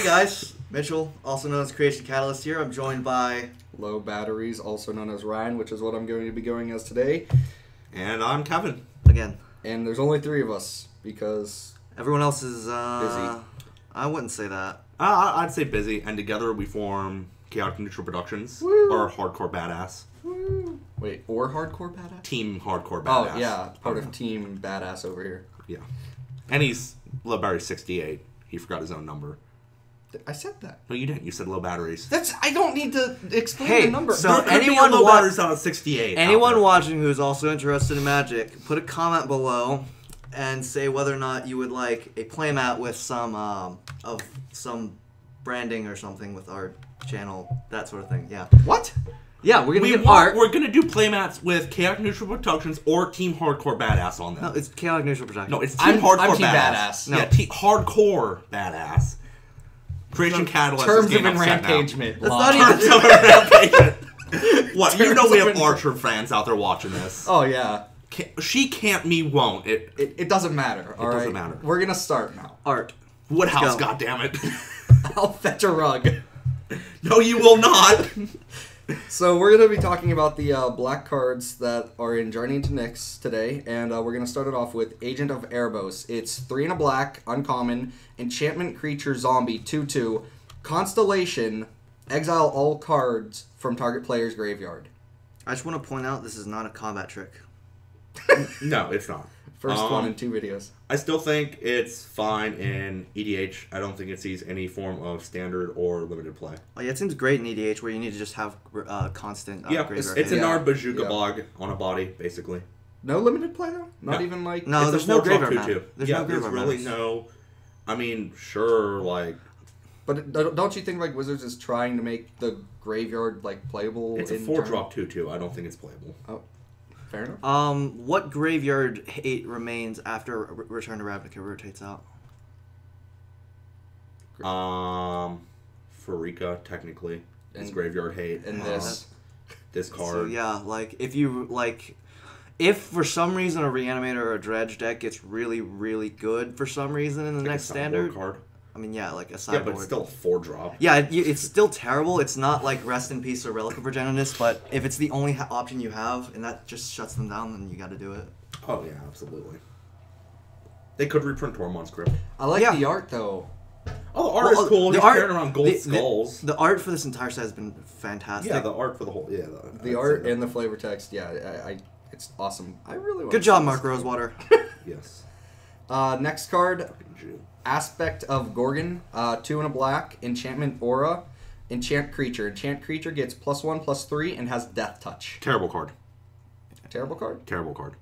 guys, Mitchell, also known as Creation Catalyst here. I'm joined by Low Batteries, also known as Ryan, which is what I'm going to be going as today. And I'm Kevin. Again. And there's only 3 of us, because... Everyone else is, busy. I wouldn't say that. I'd say busy, and together we form Chaotic Neutral Productions, Woo. or Hardcore Badass. Woo. Wait, or Hardcore Badass? Team Hardcore Badass. Oh, yeah, part of Team Badass over here. Yeah. And he's low battery 68. He forgot his own number. I said that. No, you didn't. You said low batteries. I don't need to explain the number. So there could anyone be a low batteries on a 68. Anyone watching who's also interested in Magic, put a comment below and say whether or not you would like a playmat with some branding or something with our channel, that sort of thing. Yeah. What? Yeah, we're gonna get art. We're gonna do playmats with Chaotic Neutral Productions or Team Hardcore Badass on them. No, it's Chaotic Neutral Productions. No, it's Team Hardcore Team Badass. No. Yeah, Hardcore Badass. Creation Catalyst. Terms is of getting upset now. enrampagement. That's not even... Terms of enrampagement. What? You know we have Terms of Archer fans out there watching this. Oh, yeah. She can't, me won't. It doesn't matter, all right? It doesn't matter. We're going to start now. Art. Woodhouse, goddammit. I'll fetch a rug. No, you will not. So we're going to be talking about the black cards that are in Journey Into Nyx today, and we're going to start it off with Agent of Arabos. It's 3 and a black, uncommon, enchantment creature zombie, 2/2, constellation, exile all cards from target player's graveyard. I just want to point out this is not a combat trick. No, it's not. First one in 2 videos. I still think it's fine in EDH. I don't think it sees any form of standard or limited play. Oh, yeah, it seems great in EDH where you need to just have constant graveyard. It's hit. an Arbajuka bog on a body, basically. No limited play, though? Not even like... No, It's there's a no 4-drop graveyard 2/2. mana. There's no graveyard really mana. no... I mean, sure, like... But don't you think like Wizards is trying to make the graveyard like playable? It's a in 4-drop 2/2. I don't think it's playable. Oh, fair enough. What graveyard hate remains after Return to Ravnica rotates out? Farrika, technically. It's And- graveyard hate. And this... This card. So yeah, like if for some reason a Reanimator or a Dredge deck gets really, really good for some reason in the Like next a sideboard standard, card. I mean, yeah, like a Yeah, sideboard. but it's still a 4-drop. Yeah, it's still terrible. It's not like Rest in Peace or Relic of Progenitus, but if it's the only option you have and that just shuts them down, then you got to do it. Oh, yeah, absolutely. They could reprint Tormund script. I like the art though. Oh, the art is cool. He's carrying around gold the, skulls. The art for this entire set has been fantastic. Yeah, the art for the whole... Yeah, The art and the flavor text, yeah, it's awesome. I really want Good job, Mark Rosewater. Yes. Next card, Jew. Aspect of Gorgon, 2 and a black, enchantment aura, enchant creature. Enchant creature gets +1/+3 and has death touch. Terrible card. Terrible card? Terrible card.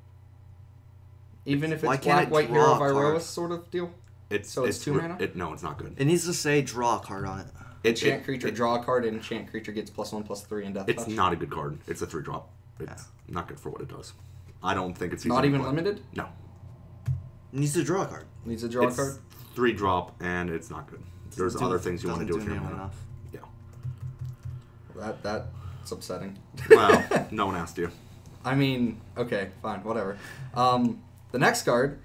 Even if Why it's can't black, it white, hero of draw a card? Iroas sort of deal? It's 2 mana? No, it's not good. It needs to say draw a card on it. Enchant creature, draw a card, and enchant creature gets +1/+3 and death touch. It's not a good card. It's a 3-drop. It's not good for what it does. I don't think it's... Not even play. limited? No. It needs to draw a card. Needs to draw It's a card? 3-drop, and it's not good. There's other things you want to do with your nearly mana. enough. Yeah. That's upsetting. Well, no one asked you. I mean, okay, fine, whatever. The next card,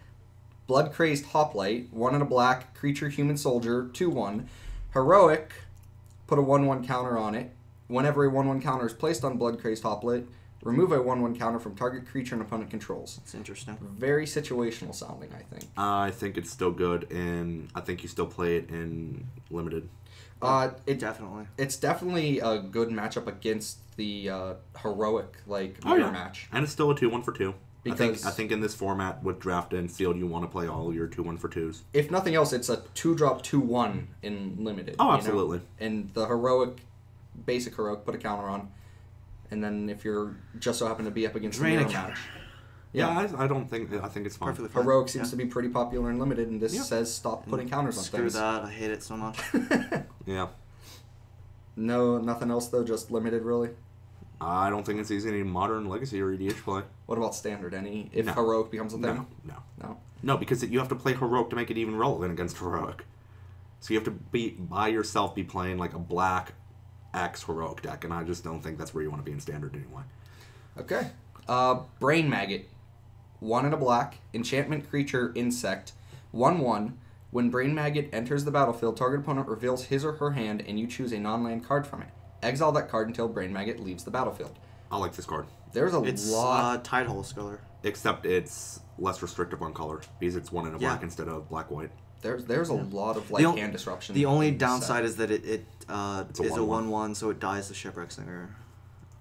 Blood Crazed Hoplite, 1 and a black, creature, human soldier, 2/1. Heroic, put a 1/1 counter on it. Whenever a 1/1 counter is placed on Blood Crazed Hoplite, remove a 1/1 counter from target creature and opponent controls. It's interesting. Very situational sounding, I think. I think it's still good, and I think you still play it in limited. Definitely. It's definitely a good matchup against the heroic mirror match. And it's still a 2-1 for 2. Because I think in this format with draft and sealed, you want to play all your 2-1 for 2s. if nothing else, it's a 2-drop 2/1 in limited. Oh, you know? absolutely. And the heroic, basic heroic, put a counter on, and then if you're just so happen to be up against Drain the a mirror counter. match, I don't think... I think it's fine. Perfectly fine. heroic seems to be pretty popular in limited, and this says stop putting counters on Screw things. that. I hate it so much. Yeah. No, nothing else though. Just limited, really. I don't think it's easy in modern legacy or EDH play. What about standard? If No. heroic becomes a thing? No. No, because you have to play heroic to make it even relevant against heroic. So you have to by yourself be playing like a black X heroic deck, and I just don't think that's where you want to be in standard anyway. Okay. Brain Maggot. 1 and a black. Enchantment creature insect. 1/1. When Brain Maggot enters the battlefield, target opponent reveals his or her hand, and you choose a non-land card from it. Exile that card until Brain Maggot leaves the battlefield. I like this card. There's a It's lot. Tidehole Scholar. Except it's less restrictive on color because it's 1 and a black instead of black-white. There's a lot of hand disruption. The only in this downside set. is that it is a 1/1. 1/1, so it dies the Shipwreck Singer.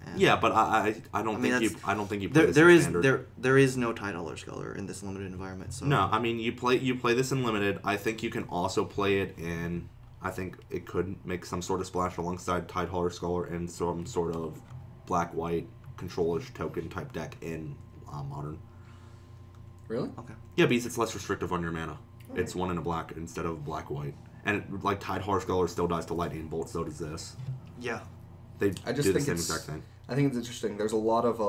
And Yeah, but I don't think you play this there in is standard. there is no Tidehole Scholar in this limited environment. So No, I mean you play this in limited. I think you can also play it in. I think it could make some sort of splash alongside Tidehauler Scholar and some sort of black-white control-ish token type deck in Modern. Really? Okay. Yeah, because it's less restrictive on your mana. It's 1 and a black instead of black-white. And like Tidehauler Scholar still dies to lightning bolt, so does this. Yeah. They I just do the think same it's. exact thing. I think it's interesting. There's a lot of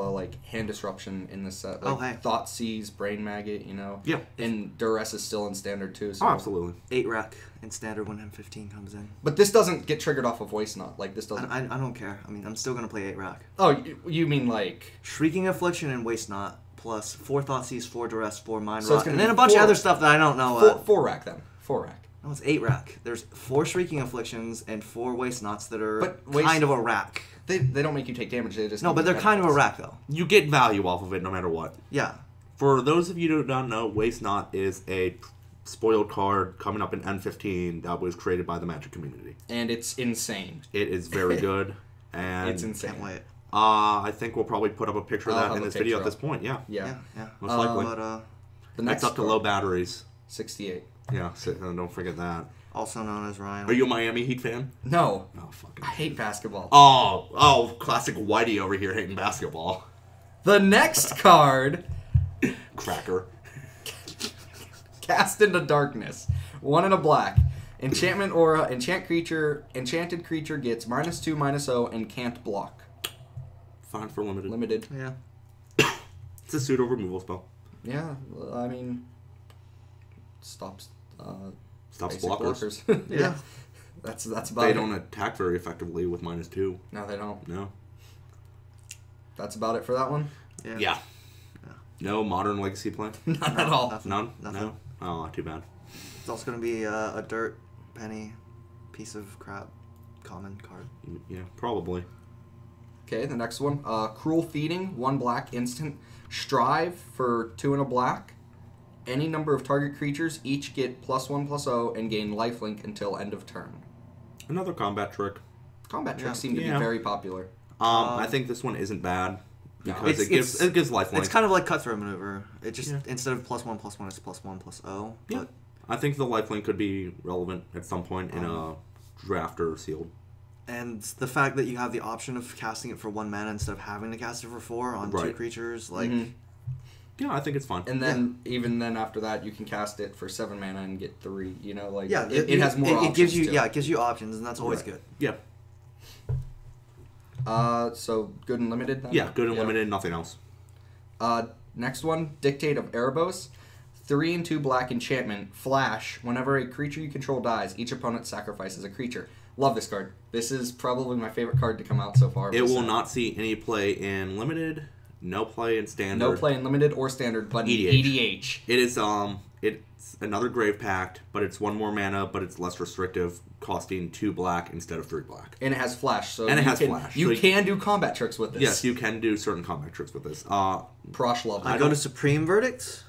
hand disruption in this set. Like Oh, hey. Thoughtseize, Brain Maggot, Yeah. And Duress is still in standard too. So. Oh, absolutely. 8 rack in standard when M15 comes in. But this doesn't get triggered off of Voice Knot. Like this doesn't. I don't care. I mean, I'm still gonna play 8 rack. Oh, you mean like? Shrieking Affliction and Waste Not plus 4 Thoughtseize, 4 Duress, 4 Mind So it's Rot, gonna and be then a bunch 4 of other stuff that I don't know. 4 rack then. 4 rack. No, it's 8 rack. There's 4 Shrieking Afflictions and 4 Waste Knots that are But kind of a rack. They don't make you take damage. They just No, but they're kind of a rack though. You get value off of it no matter what. Yeah. For those of you who don't know, Waste Not is a spoiled card coming up in N15 that was created by the Magic community. And it's insane. It is very good, and It's insane. Can't wait. I think we'll probably put up a picture of I'll that have in a this video picture at this up. point. Yeah, Yeah. Yeah. most likely. But The next It's up to card, low batteries. 68. Yeah, so don't forget that. also known as Ryan. Are you a Miami Heat fan? No. Oh, fucking. I hate basketball. Oh, classic Whitey over here hating basketball. The next card, Cracker. Cast into Darkness. 1 and a black. Enchantment aura. Enchanted creature gets -2/-0 and can't block. Fine for limited. Limited. Yeah. It's a pseudo removal spell. Yeah, I mean, stops. Stops basic blockers. Yeah. That's about They it. don't attack very effectively with -2. No, they don't. No. That's about it for that one. Yeah. Yeah. No modern legacy play? Not at all. Nothing. None? Nothing. No? Oh, too bad. It's also gonna be a dirt penny piece of crap common card. Yeah, probably. Okay, the next one. Cruel Feeding, 1 black instant. Strive for 2 and a black. Any number of target creatures each get +1/+0 and gain lifelink until end of turn. Another combat trick. Combat tricks Yeah. seem to be Yeah. very popular. I think this one isn't bad because It's- it gives lifelink. It's kind of like Cutthroat Maneuver. It just instead of +1/+1, it's +1/+0. Yeah. But I think the lifelink could be relevant at some point in a draft or sealed. and the fact that you have the option of casting it for 1 mana instead of having to cast it for 4 on 2 Right. creatures, like Yeah, I think it's fun. And then, even then after that, you can cast it for 7 mana and get 3. You know, like, yeah, it has more It options. gives you to it. it gives you options, and that's always Right. good. Yeah. So, good and limited then? Yeah, good and limited, nothing else. Next one, Dictate of Arabos. 3 and 2 black enchantment. Flash. Whenever a creature you control dies, each opponent sacrifices a creature. Love this card. This is probably my favorite card to come out so far. It will not see any play in limited, no play in standard. No play in limited or standard, but in EDH. EDH. It is it's another Grave Pact, but it's 1 more mana, but it's less restrictive, costing 2 black instead of 3 black. And it has flash, so And it you has can, flash, You so can do combat tricks with this. Yes, you can do certain combat tricks with this. Prosh love I it. go to Supreme Verdict.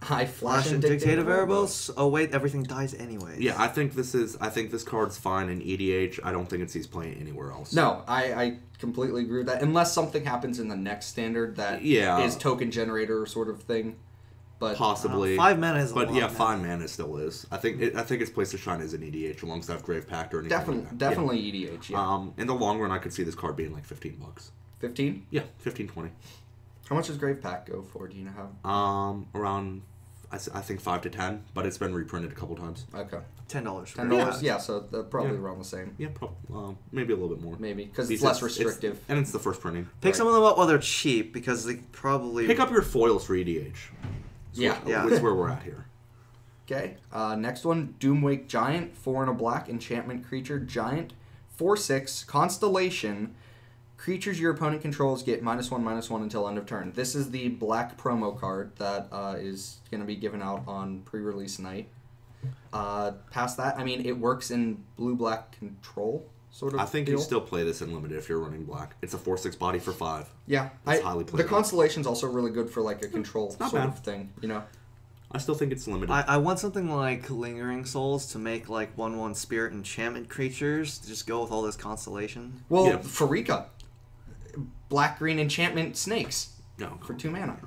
High Flash and Dictate of Arabos. Oh wait, everything dies anyways. Yeah, I think this card's fine in EDH. I don't think it sees playing anywhere else. No, I completely agree with that. Unless something happens in the next standard that is token generator sort of thing. But Possibly. 5 mana is a But lot yeah, of 5 mana still is. I think its place to shine is in EDH alongside Grave Pact or anything like that. definitely EDH, yeah. In the long run, I could see this card being like $15. 15? Yeah, 15, 20. How much does Grave Pack go for? Do you know Around, I think 5 to 10, but it's been reprinted a couple times. Okay. $10. $10? Yeah, so they're probably around the same. Yeah, maybe a little bit more. Maybe, because it's less restrictive. and it's the first printing. Pick some of them up while they're cheap because they probably Pick up your foils for EDH. Yeah. That's where we're at here. Okay. Next one, Doomwake Giant, 4 and a black enchantment creature giant, 4/6 constellation. Creatures your opponent controls get -1/-1 until end of turn. This is the black promo card that is going to be given out on pre-release night. Past that, I mean, it works in blue-black control sort of. I think deal. you still play this in limited if you're running black. It's a 4/6 body for 5. Yeah, It's highly the playable. Constellation's also really good for like a control not sort bad. of thing, you know. I still think it's limited. I want something like Lingering Souls to make like 1/1 spirit enchantment creatures. Just go with all this constellation. Well, Yeah. Farrika, black-green enchantment snakes No, for 2 mana.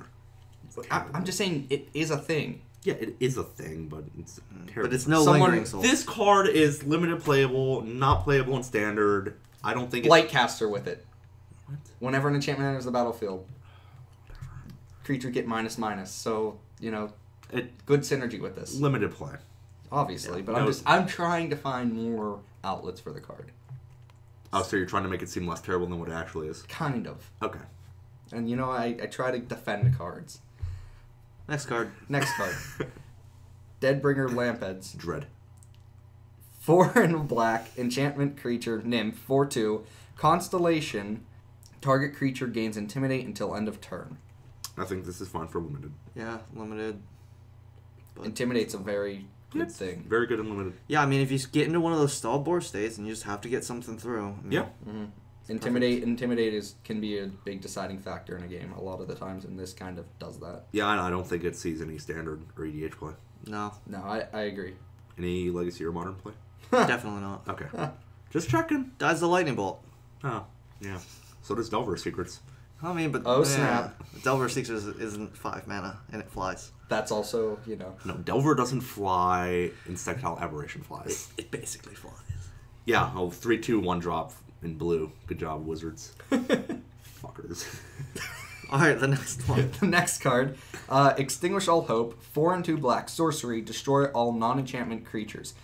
I'm just saying it is a thing. yeah, it is a thing, but it's terrible. But it's no Someone- Lingering Souls. This card is limited playable, not playable in standard. I don't think it's... Blightcaster with it. What? Whenever an enchantment enters the battlefield, creatures get //. So, you know, good synergy with this. Limited play. Obviously, Yeah. but No. I'm trying to find more outlets for the card. Oh, so you're trying to make it seem less terrible than what it actually is? Kind of. Okay. And you know, I try to defend cards. Next card. Next card. Deadbringer Lampheads. Dread. 4 and black, enchantment creature, nymph, 4/2. Constellation, target creature gains intimidate until end of turn. I think this is fine for limited. Yeah, limited. But Intimidate's a very good It's thing. very good in limited. yeah, I mean, if you get into one of those stall board states and you just have to get something through. I mean, Yeah. Mm-hmm. Intimidate can be a big deciding factor in a game a lot of the times, and this kind of does that. Yeah, I don't think it sees any standard or EDH play. No, No, I agree. Any legacy or modern play? definitely not. Okay. Just checking. Dies the lightning bolt. Oh, yeah. So does Delver Secrets. I mean, but Oh, snap. Delver Seekers isn't 5 mana and it flies. That's also, you know. No, Delver doesn't fly. Insectile Aberration flies. It basically flies. Yeah, 3/2 1-drop in blue. Good job, Wizards. Fuckers. All right, the next one. The next card, Extinguish All Hope, 4 and 2 black, sorcery, destroy all non-enchantment creatures.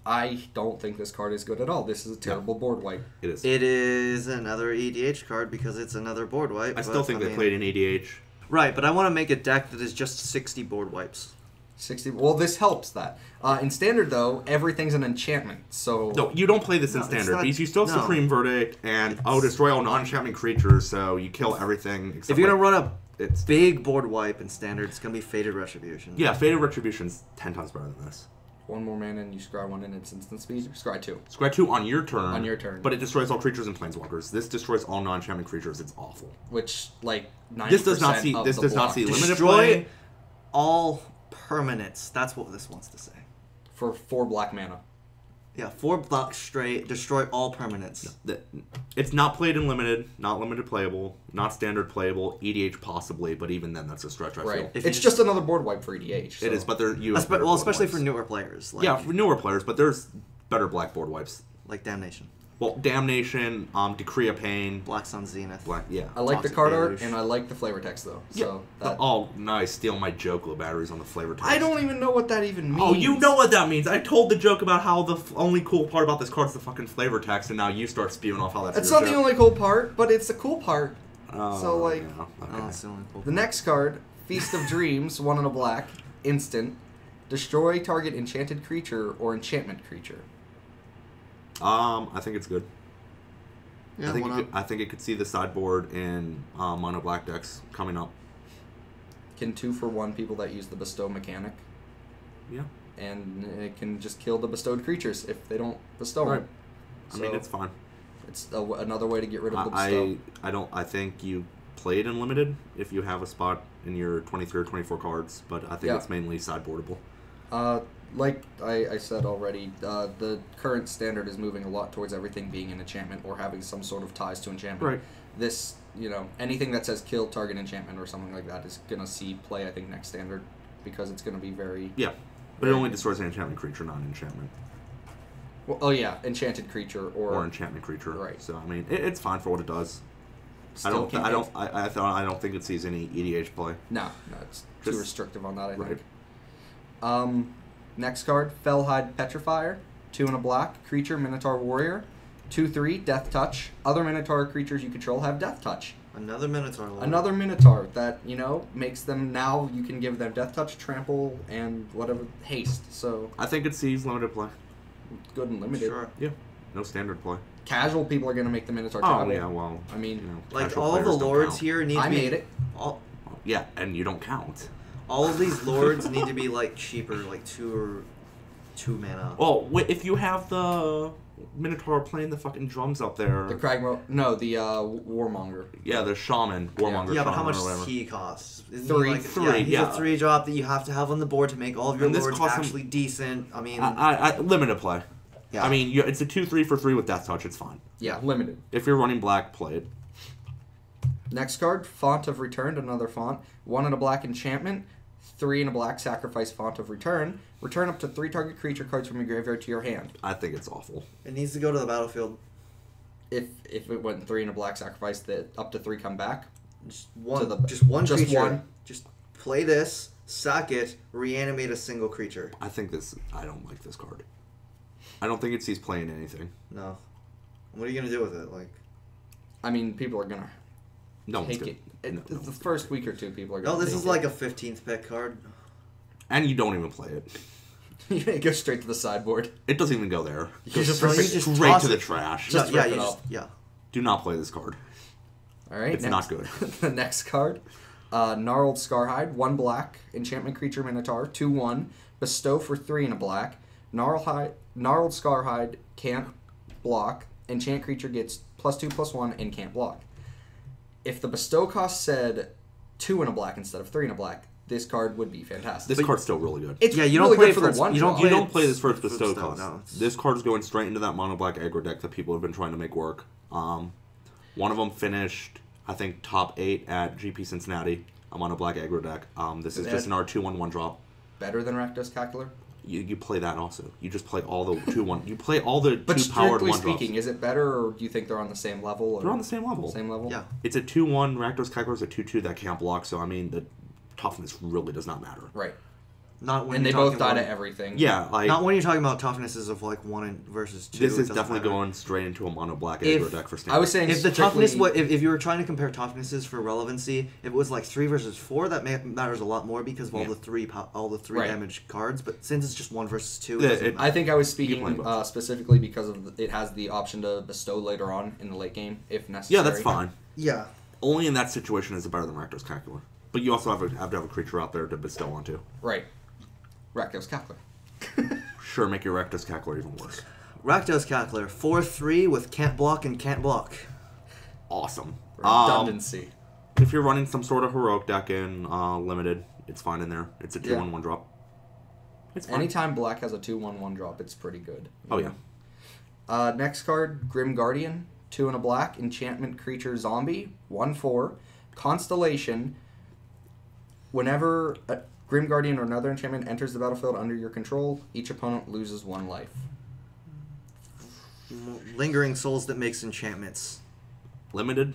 I don't think this card is good at all. This is a terrible board wipe. It is. It is another EDH card because it's another board wipe. I still think they played in EDH. Right, but I want to make a deck that is just 60 board wipes. 60. Well, this helps that. In standard, though, everything's an enchantment. So No, you don't play this in No, it's standard not- because you still have no. Supreme Verdict and destroy all non-enchantment creatures, so you kill everything. Except If you're going to like, run a it's big board wipe in standard, it's going to be Fated Retribution. yeah, Fated Retribution's 10 times better than this. 1 more mana and you scry 1 in its instant speed. Scry 2. Scry 2 on your turn. On your turn. But it destroys all creatures and planeswalkers. This destroys all non-enchantment creatures. It's awful. Which, like, 90% This does not see. of This the does not block see limited Destroy play. all permanents. That's what this wants to say. for 4 black mana. Yeah, 4 blocks straight, destroy all permanents. It's not played in limited, not limited playable, not standard playable, EDH possibly, but even then that's a stretch. I Right. feel If It's you just another board wipe for EDH. So. it is, but there you. have Espe- better well, board especially wipes. for newer players. Like, Yeah, for newer players, but there's better black board wipes. like Damnation, Well, Damnation, Decree of Pain, Black Sun Zenith. Black, yeah. I like the Toxic card art, Deluge. and I like the flavor text, though. So that, Oh, nice. Steal my joke, little batteries on the flavor text. I don't even know what that even means. Oh, you know what that means. I told the joke about how the only cool part about this card is the fucking flavor text, and now you start spewing off how that's It's your not the joke. only cool part, but it's the cool part. Oh, so, like- yeah, okay. Oh, it's the only cool The next card, Feast of Dreams, 1 and a black, instant. Destroy target enchanted creature or enchantment creature. I think it's good. Yeah, I think it could see the sideboard in mono black decks coming up. Can 2 for 1 people that use the bestow mechanic. Yeah. And it can just kill the bestowed creatures if they don't bestow Right. them. I mean, it's fine. It's another way to get rid of the bestow. I think you play it in limited if you have a spot in your 23 or 24 cards, but I think Yeah. it's mainly sideboardable. Like I said already, the current standard is moving a lot towards everything being an enchantment or having some sort of ties to enchantment. Right. This, anything that says kill target enchantment or something like that is going to see play, I think, next standard because it's going to be very... Yeah, but it only destroys an enchantment creature, not an enchantment. Well, oh, yeah, enchanted creature Or enchantment creature. Right. So, I mean, it's fine for what it does. still can't I don't think it sees any EDH play. No, it's too Just- restrictive on that, I right. think. Next card, Fellhide Petrifier, 2 and a black, creature, Minotaur Warrior, 2/3, Death Touch. Other Minotaur creatures you control have Death Touch. Another Minotaur. Lord. Another Minotaur that, makes them now, you can give them Death Touch, Trample, and whatever, Haste. So, I think it sees limited play. good and limited. Sure. Yeah, no standard play. Casual people are going to make the Minotaur Oh, Trample. yeah, well, I mean, Like casual all of the players don't lords count. here need I to be. made it. All, Yeah, and you don't count. All of these lords need to be like cheaper, like 2 mana. Well, if you have the Minotaur playing the fucking drums up there. The Warmonger. Yeah, the Shaman. Warmonger. Yeah, but how Shaman much or whatever. does he cost? Isn't Three. He like, Three, he's yeah. a 3-drop that you have to have on the board to make all of your And this lords costs him- actually decent. I mean, I limited play. yeah. I mean, it's a 2/3 for 3 with Death Touch. It's fine. Yeah, limited. If you're running black, play it. Next card, Font of Return, another font. 1 and a black enchantment. 3 and a black sacrifice Font of Return. Return up to 3 target creature cards from your graveyard to your hand. I think it's awful. it needs to go to the battlefield. If it went 3 and a black sacrifice, that up to 3 come back. Just one Just creature. one. Just play this, sack it, reanimate a single creature. I don't like this card. I don't think it sees playing anything. No. What are you gonna do with it? Like, I mean, people are gonna No one's take gonna. it. The first week or two, people are gonna. no, this take is it. like a 15th pick card. And you don't even play it. You go straight to the sideboard. It doesn't even go there. It goes just straight toss to the it. trash. Just yeah, rip it you off. just, yeah. Do not play this card. All right, It's not good. The next card, Gnarled Scarhide, 1 black, enchantment creature Minotaur, 2/1, bestow for 3 and a black. Gnarled Scarhide can't block. Enchant creature gets +2/+1 and can't block. If the bestow cost said 2 and a black instead of 3 and a black, this card would be fantastic. This card's still really good. It's Yeah, you don't really play good it for for the its- one. you don't drop. You play don't play this for its for bestow bestow, cost. no, it's- This card's going straight into that mono black aggro deck that people have been trying to make work. One of them finished, I think, top 8 at GP Cincinnati. I'm on a black aggro deck. This is just an R2/1 drop. Better than Rakdos Calcular. You play that also. You just play all the 2/1. You play all the But 2-powered strictly 1-drops. speaking, is it better, or do you think they're on the same level? Or They're on the same level. Same level. Yeah. It's a 2/1. Rakdos Calcular is a 2/2 that can't block, so I mean, the toughness really does not matter. Right. Not when And they you're both talking died about, at everything. Yeah, like, Not when you're talking about toughnesses of like 1 versus 2. this it is doesn't definitely matter. going straight into a mono black If- aggro deck for standard. I was saying If the strictly- toughness, if you were trying to compare toughnesses for relevancy, if it was like 3 versus 4, that matters a lot more because of all Yeah. the three Right. damage cards. But since it's just 1 versus 2, Yeah, it doesn't it- matter. I think I was You can play speaking both. specifically because of it has the option to bestow later on in the late game if necessary. Yeah, that's fine. Yeah. Only in that situation is it better than Rakdos Calcular. But you also have to have a creature out there to bestow onto. Right. Rakdos Calcular. Sure, make your Rakdos Calcular even worse. Rakdos Calcular, 4/3 with can't block and can't block. Awesome. Redundancy. If you're running some sort of heroic deck in limited, it's fine in there. It's a 2/1 drop. It's fine. Anytime black has a 2/1 drop, it's pretty good. Oh yeah. Next card, Grim Guardian, 2 and a black, enchantment creature zombie, 1/4, constellation. Whenever a Grim Guardian or another enchantment enters the battlefield under your control, each opponent loses 1 life. Lingering Souls that makes enchantments. Limited,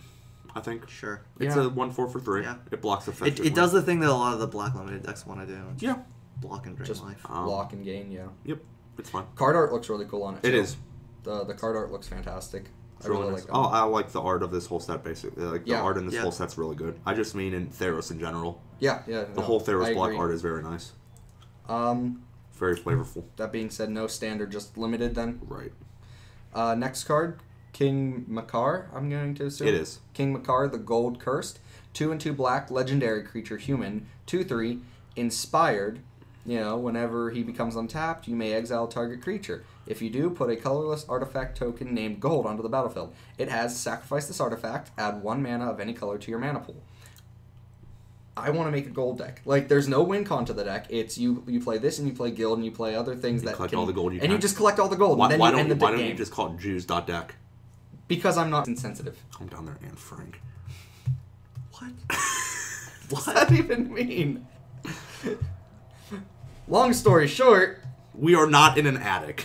I think. Sure. It's Yeah. a 1/4 for 3. Yeah. It blocks effectively. It does the thing that a lot of the black limited decks want to do. Just Yeah. block and drain Just life. block and gain, yeah. Yep. It's fine. Card art looks really cool on it. It too. is. The card art looks fantastic. It's I really really like nice. that. Oh, I like the art of this whole set, basically. Like, the Yeah. art in this Yeah. whole set's really good. I just mean in Theros in general. Yeah. The whole Theros block art is very nice. Very flavorful. That being said, no standard, just limited then. Right. Next card, King Machar, I'm going to assume. It is. King Machar, the Gold Cursed. 2 and 2 black, legendary creature, human. 2/3, inspired. Whenever he becomes untapped, you may exile target creature. If you do, put a colorless artifact token named Gold onto the battlefield. It has sacrifice this artifact, add 1 mana of any color to your mana pool. I want to make a gold deck. Like, there's no win con to the deck. It's you play this and you play guild and you play other things that collect all the gold you and can. you just collect all the gold. Why, and then why you end the don't game. you just call it Jews.deck? Because I'm not insensitive. I'm down there, Anne Frank. What? What does that even mean? Long story short, We are not in an attic.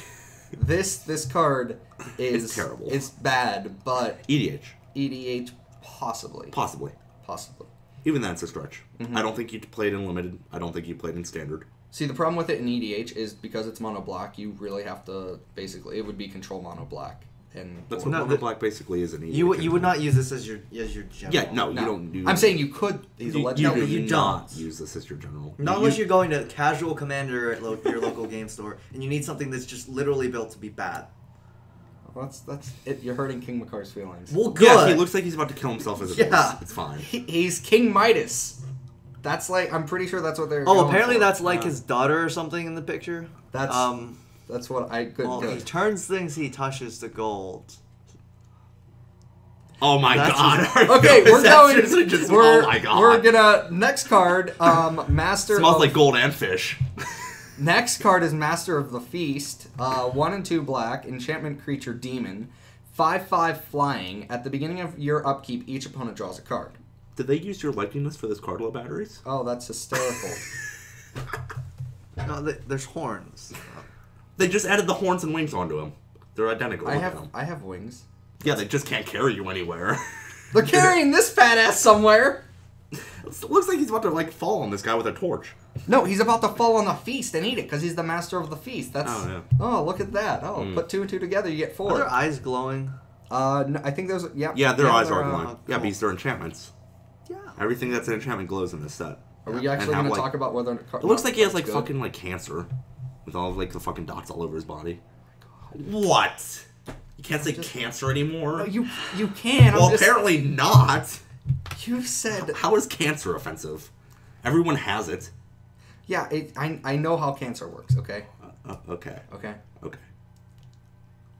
this card is It's terrible. It's bad, but EDH. EDH possibly. Possibly. Possibly. Even that's a stretch. Mm-hmm. I don't think you played in limited. I don't think you played in standard. See, the problem with it in EDH is because it's mono black, you really have to basically it would be control mono black. And That's No, what mono the- black basically is in EDH. You would not use this as your general. Yeah, no, no, you don't do. I'm saying you could. He's a you, legend. you, No, do but you not don't. use this as your general. Not unless you're going to casual commander at your local game store and you need something that's just literally built to be bad. Well, that's it. You're hurting King Makar's feelings. Well, good. Yeah, he looks like he's about to kill himself as a Yeah. beast. It's fine. He's King Midas. That's like, I'm pretty sure that's what they're. Oh, going apparently for. that's like his daughter or something in the picture. That's what I could. Well, he turns things he touches to gold. Oh my That's god. Okay, we're going. Oh my god. We're gonna next card. Master. Smells of, like gold and fish. Next card is Master of the Feast. 1 and 2 black enchantment creature demon. 5/5 flying. At the beginning of your upkeep, each opponent draws a card. Did they use your likeness for this card low batteries? Oh, that's hysterical. No, there's horns. They just added the horns and wings onto him. They're identical. I have wings. Yeah, they just can't carry you anywhere. They're carrying this fat ass somewhere. It looks like he's about to like fall on this guy with a torch. No, he's about to fall on the feast and eat it because he's the master of the feast. That's. Oh, yeah. Oh, look at that. Oh, put 2 and 2 together, you get 4. Are their eyes glowing? No, I think those. Yeah. Yeah, their eyes are they're, glowing. Yeah, cool. because they're enchantments. Yeah. Everything that's an enchantment glows in this set. Are we actually going to talk about whether It looks like he has like fucking like cancer, with all of like the fucking dots all over his body. What? You can't say cancer anymore. No, you can. Well, apparently not. You said. How is cancer offensive? Everyone has it. Yeah, I know how cancer works. Okay. Okay. Okay. Okay.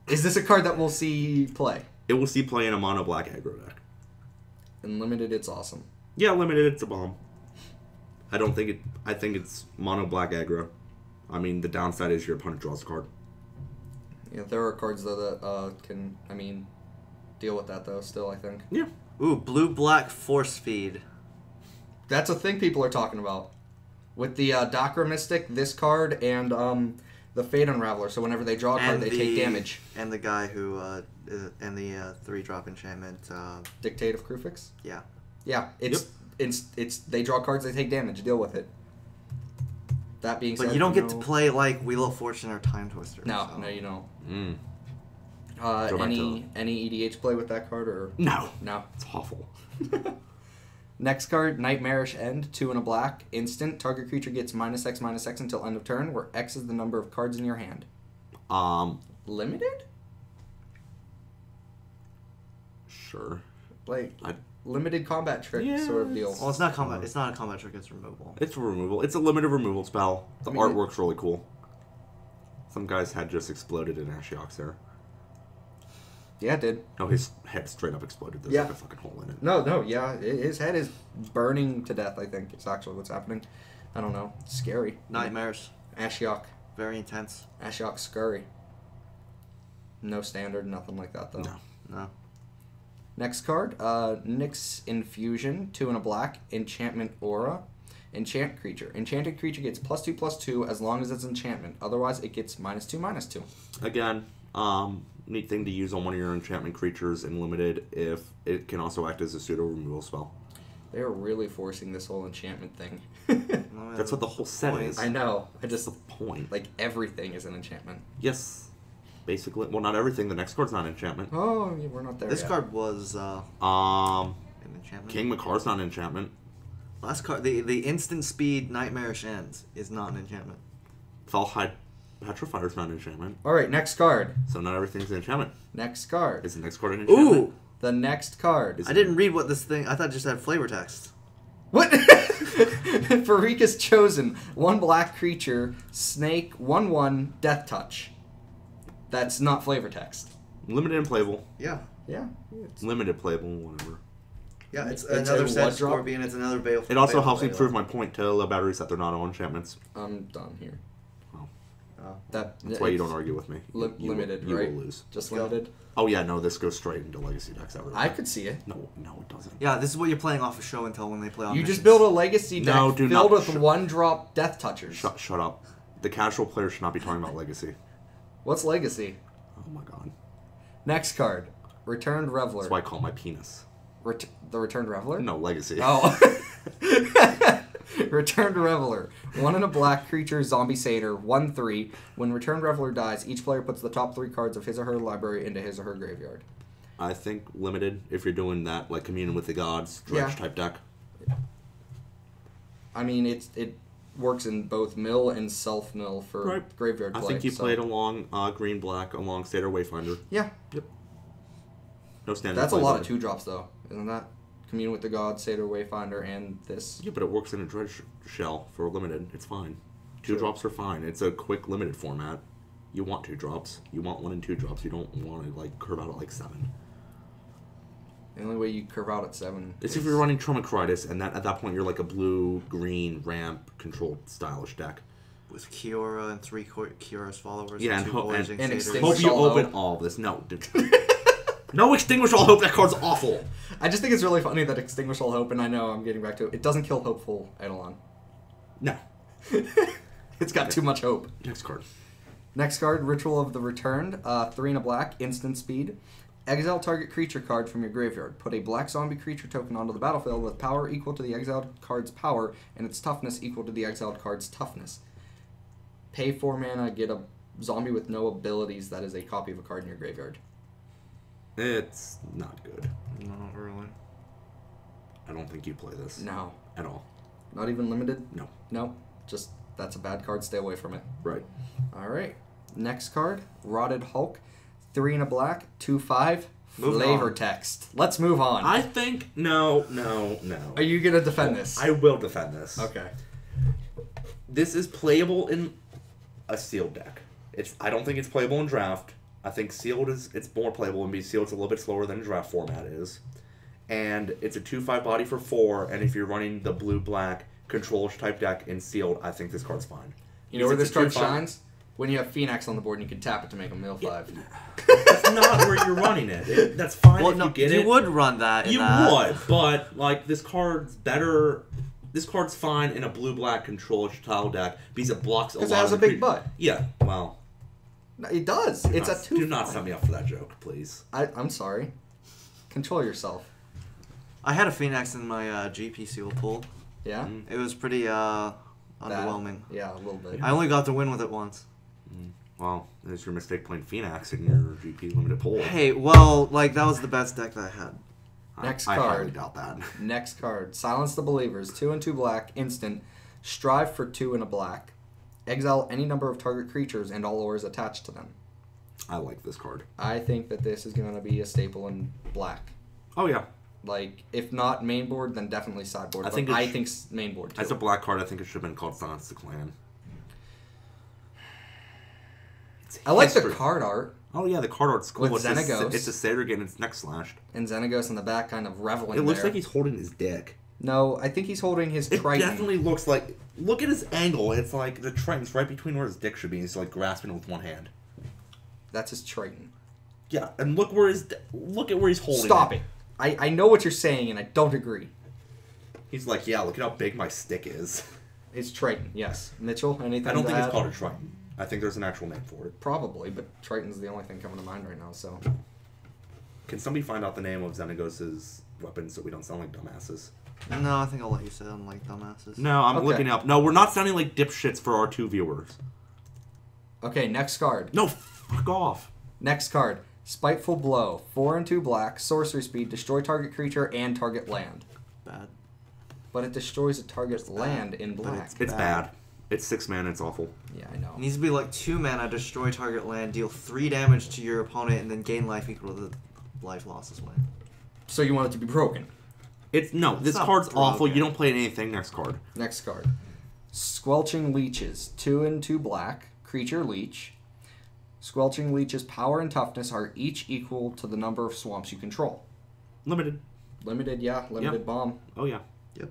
Is this a card that we'll see play? It will see play in a mono black aggro deck. In limited, it's awesome. Yeah, limited. It's a bomb. I don't think it. I think it's mono black aggro. I mean, the downside is your opponent draws a card. Yeah, there are cards though that can, deal with that though. Still, I think. Yeah. Ooh, blue-black force feed. That's a thing people are talking about. With the Dakra Mystic, this card, and the Fate Unraveler. So whenever they draw a card, they take damage. And the guy who, and the 3-drop enchantment. Dictate of Krufix? Yeah. Yeah, it's they draw cards, they take damage. Deal with it. That being said, But you don't get to play like Wheel of Fortune or Time Twister. No, so. no, you don't. Mm. Any EDH play with that card or No. no? It's awful. Next card, Nightmarish End, 2 and a black, instant. Target creature gets -X/-X until end of turn, where X is the number of cards in your hand. Limited? Sure. Like limited combat trick sort of deal. Well, it's not combat. It's not a combat trick. It's removal. It's removal. It's a limited removal spell. The artwork's really cool. Some guy's head just exploded in Ashiok's there. Yeah, it did. No, his head straight up exploded. There's like a fucking hole in it. No, yeah, his head is burning to death. I think it's actually what's happening. I don't know. It's scary. Nightmares. Ashiok. Very intense. Ashiok scurry. No standard, nothing like that though. No. Next card, Nyx Infusion, 2 and a black, enchantment aura. Enchant creature. Enchanted creature gets +2/+2 as long as it's enchantment. Otherwise, it gets -2/-2. Again, neat thing to use on one of your enchantment creatures in limited if it can also act as a pseudo removal spell. They're really forcing this whole enchantment thing. That's what the whole set is. I know. That's the point. Like, everything is an enchantment. Yes. Basically. Well, not everything. The next card's not an enchantment. Oh, yeah, we're not there This yet. card was Um, an enchantment. King Macar's not an enchantment. Last card, the instant speed Nightmarish Ends is not an enchantment. Felhide Petrifier's not an enchantment. Alright, next card. So not everything's an enchantment. Next card. Is the next card an enchantment? Ooh! The next card. I didn't read what this thing... I thought it just had flavor text. What? Farrika's Chosen. 1 black creature, snake, 1/1, death touch. That's not flavor text. Limited and playable. Yeah. Yeah. Limited playable, whatever. Yeah, it's It's another a set what drop? Scorpion, it's another Bale. It also helps me prove my point to low batteries that they're not all enchantments. I'm done here. Oh. That's why you don't argue with me. Limited, you right? will lose. Just limited? Oh yeah, no, this goes straight into Legacy decks. I could see it. No, it doesn't. Yeah, this is what you're playing off of show and tell when they play on You missions. just build a legacy deck No, do filled not. with 1-drop death touchers. Shut up. The casual player should not be talking about Legacy. What's legacy? Oh my god. Next card. Returned Reveller. That's why I call my penis. The Returned Reveller? No, Legacy. Oh. Returned Reveller. 1 and a black creature, zombie satyr, 1/3. When Returned Reveller dies, each player puts the top 3 cards of his or her library into his or her graveyard. I think limited if you're doing that, like Communion with the Gods, Dredge type deck. I mean, it works in both mill and self-mill for graveyard play. I think you played along green-black, along Satyr Wayfinder. Yeah. Yep. No standard. That's a lot of playbook. 2-drops, though, isn't that? Commune with the Gods, Satyr Wayfinder, and this. Yeah, but it works in a dredge shell for limited. It's fine. 2-drops are fine. It's a quick limited format. You want 2-drops. You want 1 and 2-drops. You don't want to like curve out at like 7. The only way you curve out at 7 is if you're running Traumacritus, and at that point you're like a blue-green ramp controlled stylish deck. With Kiora and 3 Kiora's followers. Yeah, and 2 Blazing and Satyrs. Extinguish Hope you All open Hope. all of this. No. No Extinguish All Hope. That card's awful. I just think it's really funny that Extinguish All Hope, and I know I'm getting back to it. It doesn't kill Hopeful Eidolon. No. It's got too much hope. Next card. Next card, Ritual of the Returned. 3 and a black, instant speed. Exile target creature card from your graveyard. Put a black zombie creature token onto the battlefield with power equal to the exiled card's power and its toughness equal to the exiled card's toughness. Pay 4 mana, get a zombie with no abilities that is a copy of a card in your graveyard. It's not good. Not really. I don't think you play this. No. At all. Not even limited? No. No. Just, that's a bad card. Stay away from it. Right. Alright. Next card, Rotted Hulk. 3 and a black, 2/5. Move Flavor on. text. Let's move on. I think no. Are you going to defend this? I will defend this. Okay. This is playable in a sealed deck. I don't think it's playable in draft. I think sealed it's more playable in sealed. It's a little bit slower than draft format is. And it's a 2/5 body for 4, and if you're running the blue-black control-ish type deck in sealed, I think this card's fine. You know where this card 2/5. shines? When you have Phoenix on the board and you can tap it to make a mill 5. That's not where you're running it. That's fine Well, if no, you get you it. would run that. You would, but like this card's better. This card's fine in a blue-black control-ish style deck because it blocks a lot. Because it has a big butt. Yeah, well. No, it does. It's a 2. Do not set me up for that joke, please. I'm sorry. Control yourself. I had a Phoenix in my GP seal pool. Yeah? It was pretty underwhelming. Yeah, a little bit. I only got to win with it once. Well, it's your mistake playing Phoenix in your GP limited pool. Hey, well, like, that was the best deck that I had. Next I card. highly doubt that. Next card. Silence the Believers. 2 and 2 black. Instant. Strive for 2 and a black. Exile any number of target creatures and all ores attached to them. I like this card. I think that this is going to be a staple in black. Oh, yeah. Like, if not main board, then definitely sideboard. I think main board, too. As a black card, I think it should have been called Silence the Clan. I like the card art. Oh, yeah, the card art's cool. With it's Xenagos. It's a satyr getting its neck slashed. And Xenagos in the back kind of reveling It looks there. like he's holding his dick. No, I think he's holding his It Triton. definitely looks like... Look at his angle. It's like the Triton's right between where his dick should be. He's like grasping it with one hand. That's his Triton. Yeah, and look at where he's holding Stop it. I know what you're saying, and I don't agree. He's like, yeah, look at how big my stick is. His Triton, yes. Mitchell, anything I don't to think it's add? called a Triton. I think there's an actual name for it. Probably, but Triton's the only thing coming to mind right now, so... Can somebody find out the name of Xenagos' weapons so we don't sound like dumbasses? No, I think I'll let you sound like dumbasses. No, I'm Okay. looking up. No, we're not sounding like dipshits for our 2 viewers. Okay, next card. No, fuck off. Next card. Spiteful Blow. 4 and 2 black. Sorcery speed. Destroy target creature and target land. Bad. But it destroys a target land in But black. It's bad. It's 6 mana, it's awful. Yeah, I know. It needs to be like 2 mana, destroy target land, deal 3 damage to your opponent, and then gain life equal to the life losses win. So you want it to be broken. This not card's awful. broken. You don't play anything next card. Next card. Squelching Leeches. 2 and 2 black. Creature Leech. Squelching Leech's power and toughness are each equal to the number of swamps you control. Limited. Limited, yeah. Limited bomb. Oh, yeah. Yep.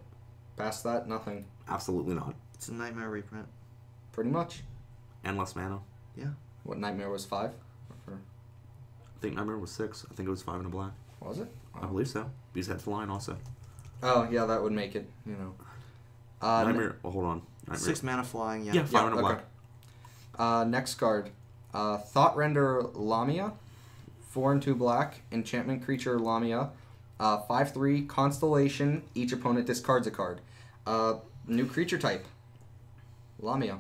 Past that, nothing. Absolutely not. It's a nightmare reprint. Pretty much. And less mana. Yeah. What, Nightmare was 5? I think Nightmare was 6. I think it was 5 and a black. Was it? I believe so. Because that's the line also. Oh, yeah, that would make it, you know. Nightmare. Well, hold on. Nightmare. 6 mana flying, yeah. Yeah, 5 and a okay. black. Next card. Thought Render Lamia. 4 and 2 black. Enchantment creature Lamia. 5/3 Constellation. Each opponent discards a card. New creature type. Lamia.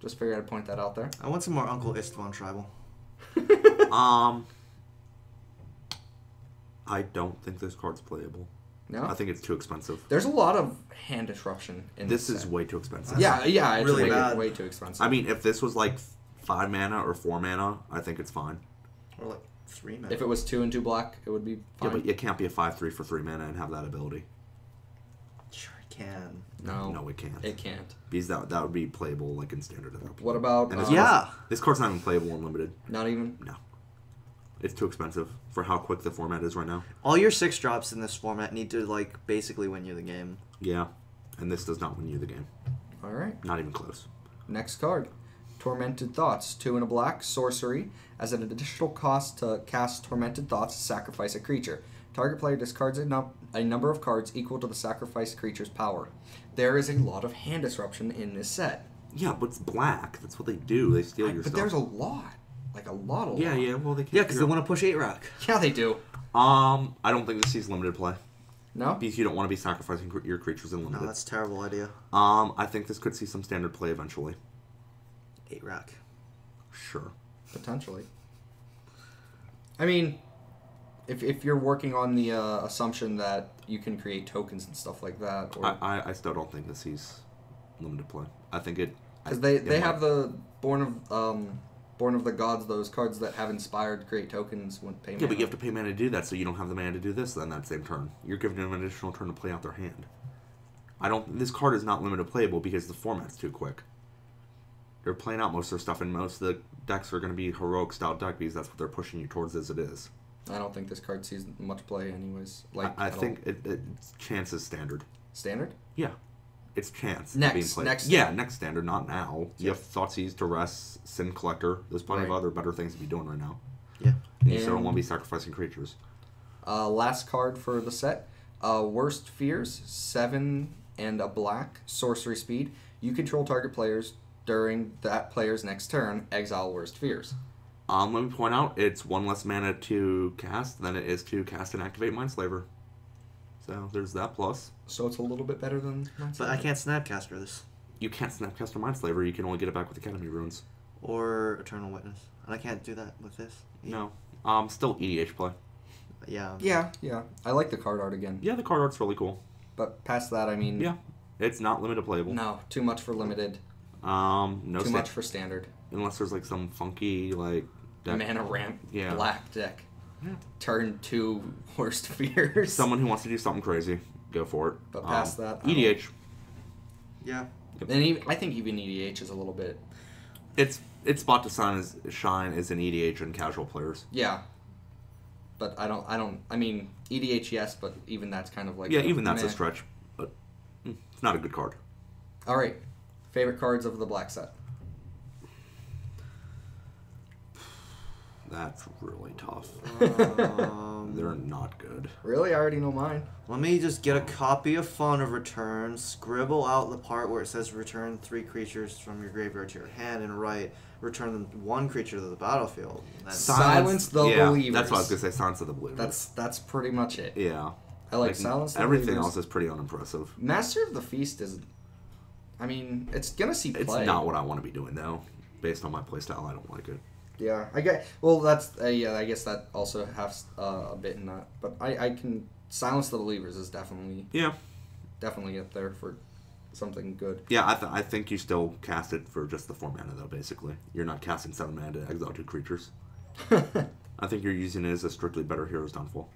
Just figured I'd point that out there. I want some more Uncle Istvan tribal. I don't think this card's playable. No? I think it's too expensive. There's a lot of hand disruption in This this is set. way too expensive. Yeah, it's really way, bad. way too expensive. I mean, if this was like 5 mana or 4 mana, I think it's fine. Or like 3 mana. If it was 2 and 2 black, it would be Yeah, fine. but you can't be a 5/3 for 3 mana and have that ability. Sure, it can. No, it can't. It can't. Because that would be playable like in standard at that point. What about... And this card's not even playable in limited. Not even? No. It's too expensive for how quick the format is right now. All your 6-drops in this format need to, like, basically win you the game. Yeah. And this does not win you the game. All right. Not even close. Next card. Tormented Thoughts. 2 and a black. Sorcery. As an additional cost to cast Tormented Thoughts, sacrifice a creature. Target player discards a number of cards equal to the sacrificed creature's power. There is a lot of hand disruption in this set. Yeah, but it's black. That's what they do. They steal your But stuff. there's a lot. Like a lot. Yeah, well, they can't. Yeah, because they want to push 8-rack. Yeah, they do. I don't think this sees limited play. No? Because you don't want to be sacrificing your creatures in limited. No, that's a terrible idea. I think this could see some standard play eventually. 8-rack. Sure. Potentially. I mean, if you're working on the assumption that you can create tokens and stuff like that, or I still don't think this sees limited play. I think it... because they have the Born of the Gods, those cards that have inspired create tokens wouldn't pay mana. Yeah, but you have to pay mana to do that, so you don't have the mana to do this then that same turn. You're giving them an additional turn to play out their hand. This card is not limited playable because the format's too quick. They're playing out most of their stuff, and most of the decks are going to be heroic style deck because that's what they're pushing you towards as it is. I don't think this card sees much play anyways. Like I think it's chance is standard. Standard? Yeah. It's chance. Next being played. standard. Yeah, next standard, not now. You have Thoughtseize, Duress, Sin Collector. There's plenty of other better things to be doing right now. Yeah. And you still don't want to be sacrificing creatures. Last card for the set. Worst Fears, 7 and a black, sorcery speed. You control target players during that player's next turn. Exile Worst Fears. Let me point out, it's 1 less mana to cast than it is to cast and activate Mindslaver. So there's that plus. So it's a little bit better than Mindslaver. But I can't Snapcaster this. You can't Snapcaster Mindslaver, you can only get it back with Academy Runes. Or Eternal Witness. And I can't do that with this. No. Still EDH play. Yeah. Yeah. I like the card art again. Yeah, the card art's really cool. But past that, I mean... Yeah. It's not limited playable. No, too much for limited. Too much for standard. Unless there's like some funky deck. Mana ramp black deck. Yeah. Turn 2 Worst Fears. Someone who wants to do something crazy, go for it. But past that, EDH. Yeah. And I think even EDH is a little bit. Its spot to shine is in EDH and casual players. Yeah. But I mean EDH yes, but even that's kind of like even that's a stretch. But it's not a good card. All right. Favorite cards of the black set. That's really tough. They're not good. Really? I already know mine. Let me just get a copy of Fawn of Return, scribble out the part where it says return 3 creatures from your graveyard to your hand, and write return 1 creature to the battlefield. Silence the Believers. That's what I was going to say, Silence of the Believers. That's pretty much it. Yeah. I like Silence the Everything Believers. else is pretty unimpressive. Master of the Feast is... I mean, it's going to see play. It's not what I want to be doing, though. Based on my playstyle, I don't like it. Yeah, I get. Well, that's I guess that also has a bit in that, but I can Silence the Believers is definitely up there for something good. Yeah, I think you still cast it for just the 4 mana though. Basically, you're not casting 7 mana to exile 2 creatures. I think you're using it as a strictly better Hero's Downfall.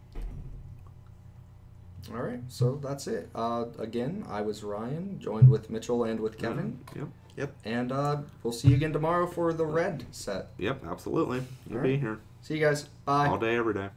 All right, so that's it. Again, I was Ryan, joined with Mitchell and with Kevin. Yep. And we'll see you again tomorrow for the red set. Yep, absolutely. We'll be here. See you guys. Bye. All day, every day.